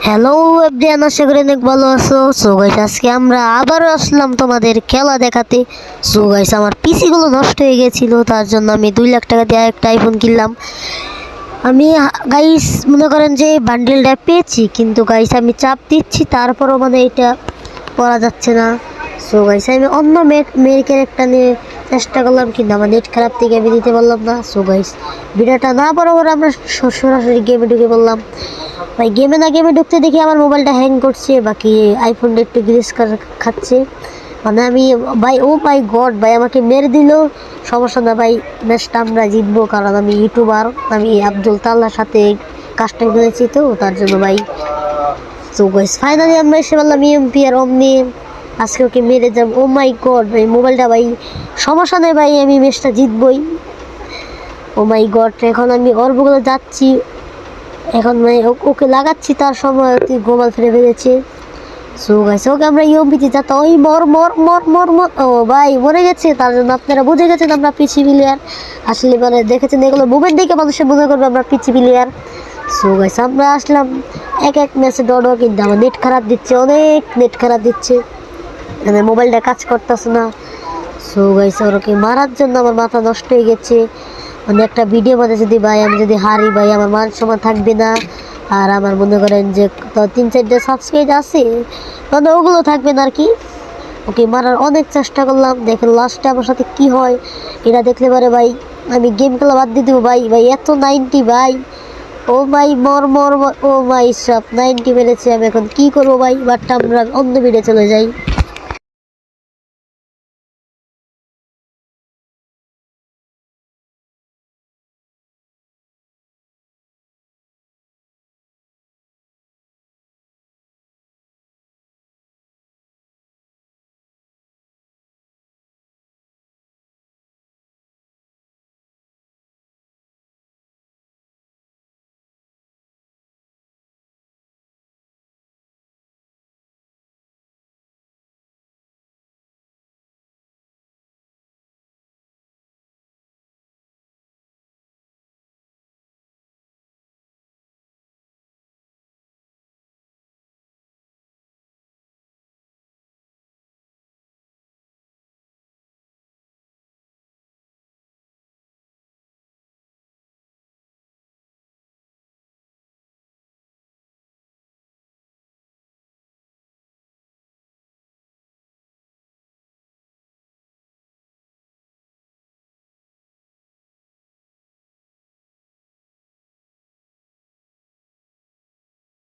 Hello everyone, আশা করি অনেক ভালো আছো। সো গাইস, আজকে আমরা আবারও আসলাম তোমাদের খেলা দেখাতে। সো গাইস, আমার পিসিগুলো নষ্ট হয়ে গেছিল, তার জন্য আমি 2 লাখ টাকা দিয়ে একটা আইফোন কিনলাম। আমি গাইস মনে করেন যে বান্ডেলটা পেয়েছি, কিন্তু গাইস আমি চাপ দিচ্ছি, তারপরও মানে এটা করা যাচ্ছে না। সো গাইস, আমি অন্য মেয়ের ক্যারেক্টার নিয়ে চেষ্টা করলাম, কিন্তু আমার নেট খারাপ থেকে আমি দিতে পারলাম না। সো গাইস, ভিডিওটা না বরাবর আমরা সরাসরি গেমে ঢুকে পড়লাম। ভাই গেমে ঢুকতে দেখি আমার মোবাইলটা হ্যাং করছে, বাকি আইফোনটা একটু গ্রিস খাচ্ছে। মানে আমি ভাই, ও মাই গড ভাই, আমাকে মেরে দিল। সমস্যা না ভাই, ম্যাচটা আমরা জিতবো, কারণ আমি ইউটিউবার, আমি আব্দুল তাল্লার সাথে কাস্টম করেছি, তো তার জন্য ভাই। তো গাইস, ফাইনালি আমরা এসে বললাম ইএমপি আর অমনি। আজকে ওকে মেরে যাব। ও মাই গড ভাই, মোবাইলটা ভাই, সমস্যা নেই ভাই, আমি ম্যাচটা জিতবই। ও মাই গড, এখন আমি ওর বগলে যাচ্ছি, এখন মানে ওকে লাগাচ্ছি, তার সময় গোমাল ফেলে ফেলেছে। সো গাইস, ওকে আমরা ইউএমপিতে যাতে ওই মর মর মর মর মর। ও ভাই মরে গেছে, তার জন্য আপনারা বুঝে গেছেন আমরা পিচি প্লেয়ার। আসলে মানে দেখেছেন, এগুলো মুভমেন্ট দেখে মানুষের মনে করবে আমরা পিচি প্লেয়ার। সো গাইস, আমরা আসলাম এক ম্যাচে ডডো, কিন্তু আমার নেট খারাপ দিচ্ছে, অনেক নেট খারাপ দিচ্ছে, মানে মোবাইলটা কাজ করতেছে না। সো গাইস, ওরকে মারার জন্য আমার মাথা নষ্ট হয়ে গেছে। মানে একটা ভিডিও মধ্যে যদি ভাই আমি যদি হারি ভাই, আমার মান সম্মান থাকবে না। আর আমার মনে করেন যে 3-4টা সাবস্ক্রাইব আছে, মানে ওগুলো থাকবে না আর কি। ওকে মারার অনেক চেষ্টা করলাম, দেখেন লাস্টে আমার সাথে কি হয়। এটা দেখলে পারে ভাই আমি গেম খেলা বাদ দিয়ে দেবো। ভাই ভাই এত 90 ভাই, ও ভাই মর মর মর, ও ভাই সব 90 মেরেছে। আমি এখন কি করবো ভাই, বাট আমরা অন্য ভিডিও চলে যাই।